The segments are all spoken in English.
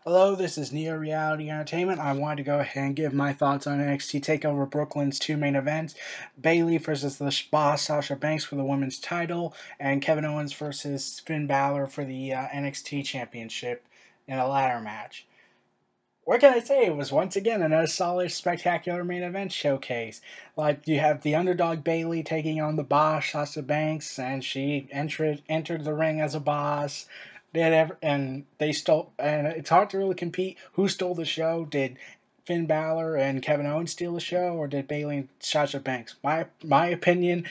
Hello, this is Neo Reality Entertainment. I wanted to go ahead and give my thoughts on NXT Takeover Brooklyn's two main events: Bayley versus the Boss Sasha Banks for the women's title, and Kevin Owens versus Finn Balor for the NXT Championship in a ladder match. What can I say? It was once again another solid, spectacular main event showcase. Like, you have the underdog Bayley taking on the boss Sasha Banks, and she entered the ring as a boss. And they stole, and it's hard to really compete. Who stole the show? Did Finn Balor and Kevin Owens steal the show, or did Bayley and Sasha Banks? My opinion,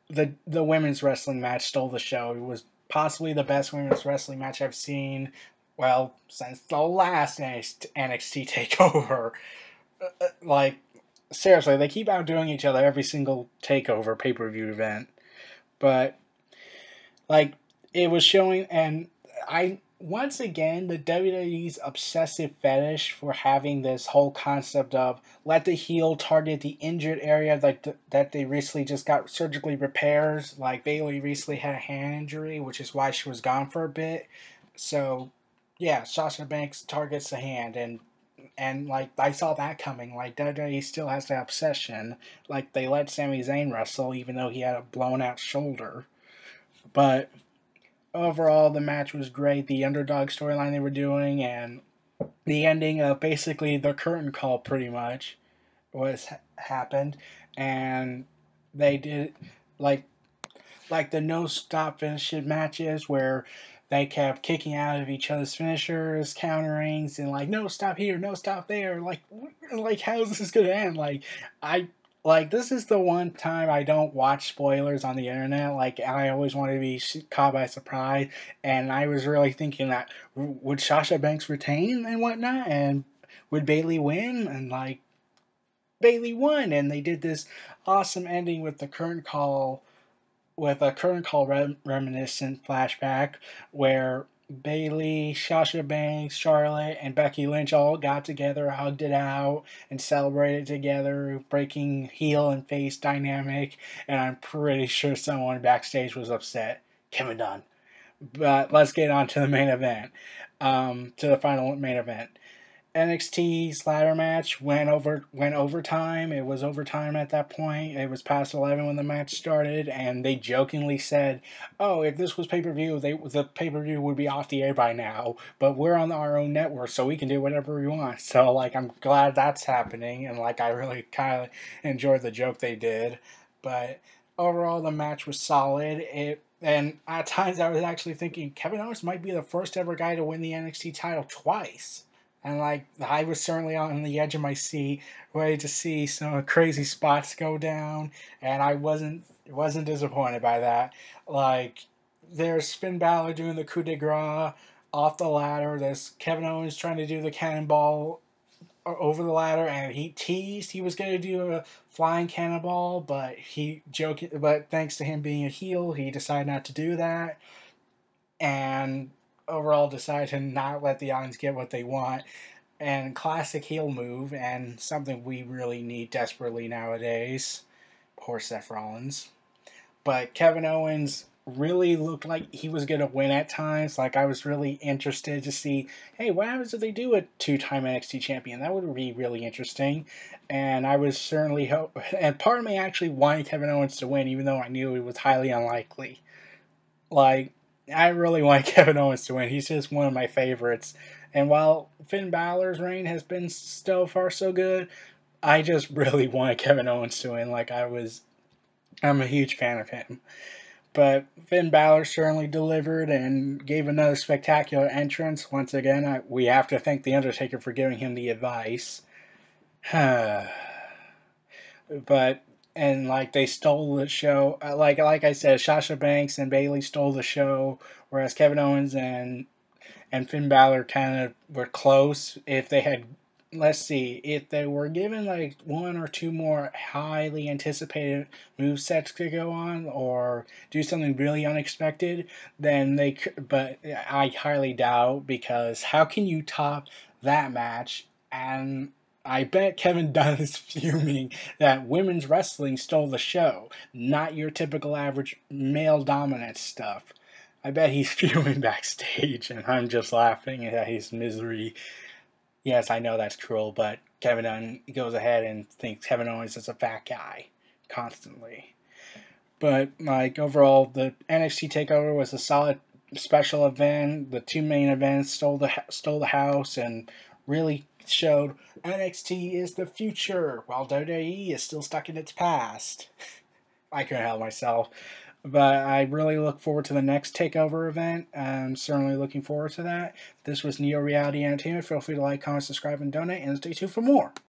the women's wrestling match stole the show. It was possibly the best women's wrestling match I've seen, well, since the last NXT Takeover. Like, seriously, they keep outdoing each other every single Takeover pay-per-view event. But, like, it was showing, and once again, the WWE's obsessive fetish for having this whole concept of let the heel target the injured area that they recently just got surgically repairs. Like, Bayley recently had a hand injury, which is why she was gone for a bit. So, yeah, Sasha Banks targets the hand, and like, I saw that coming. Like, WWE still has that obsession. Like, they let Sami Zayn wrestle even though he had a blown out shoulder. But overall, the match was great. The underdog storyline they were doing, and the ending of basically the curtain call, pretty much, was happened, and they did like the no stop finishing matches where they kept kicking out of each other's finishers, counterings, and like, no stop here, no stop there. Like how is this gonna end? I this is the one time I don't watch spoilers on the internet. Like, I always want to be caught by surprise, and I was really thinking that would Sasha Banks retain and whatnot, and would Bayley win, and like Bayley won, and they did this awesome ending with the current call with a current call reminiscent flashback where Bayley, Sasha Banks, Charlotte, and Becky Lynch all got together, hugged it out, and celebrated together, breaking heel and face dynamic. And I'm pretty sure someone backstage was upset. Kevin Dunn. But let's get on to the main event. To the final main event. NXT's ladder match went overtime. It was overtime at that point. It was past 11 when the match started, and they jokingly said, "Oh, if this was pay-per-view, the pay-per-view would be off the air by now. But we're on our own network, so we can do whatever we want." So, like, I'm glad that's happening, and like, I really kind of enjoyed the joke they did. But overall, the match was solid. And at times I was actually thinking Kevin Owens might be the first ever guy to win the NXT title twice. And like, I was certainly on the edge of my seat, ready to see some crazy spots go down, and I wasn't disappointed by that. Like, there's Finn Balor doing the coup de grace off the ladder. There's Kevin Owens trying to do the cannonball over the ladder, and he teased he was going to do a flying cannonball, but But thanks to him being a heel, he decided not to do that, and overall decided to not let the audience get what they want. And classic heel move, and something we really need desperately nowadays. Poor Seth Rollins. But Kevin Owens really looked like he was going to win at times. Like, I was really interested to see, hey, what happens if they do a two-time NXT champion? That would be really interesting. And I was certainly and part of me actually wanted Kevin Owens to win, even though I knew it was highly unlikely. Like, I really want Kevin Owens to win. He's just one of my favorites. And while Finn Balor's reign has been so far so good, I just really wanted Kevin Owens to win. I'm a huge fan of him. But Finn Balor certainly delivered and gave another spectacular entrance. Once again, we have to thank The Undertaker for giving him the advice. But, and like, they stole the show. Like I said, Sasha Banks and Bayley stole the show, whereas Kevin Owens and Finn Balor kind of were close. If they had, let's see, if they were given like one or two more highly anticipated move sets to go on, or do something really unexpected, then they could. But I highly doubt, because how can you top that match? And I bet Kevin Dunn is fuming that women's wrestling stole the show, not your typical average male dominant stuff. I bet he's fuming backstage, and I'm just laughing at his misery. Yes, I know that's cruel, but Kevin Owens goes ahead and thinks Kevin Owens is a fat guy constantly. But like overall, the NXT Takeover was a solid special event. The two main events stole the house and really showed NXT is the future, while WWE is still stuck in its past. I couldn't help myself. But I really look forward to the next Takeover event. I'm certainly looking forward to that. This was Neo Reality Entertainment. Feel free to like, comment, subscribe, and donate, and stay tuned for more.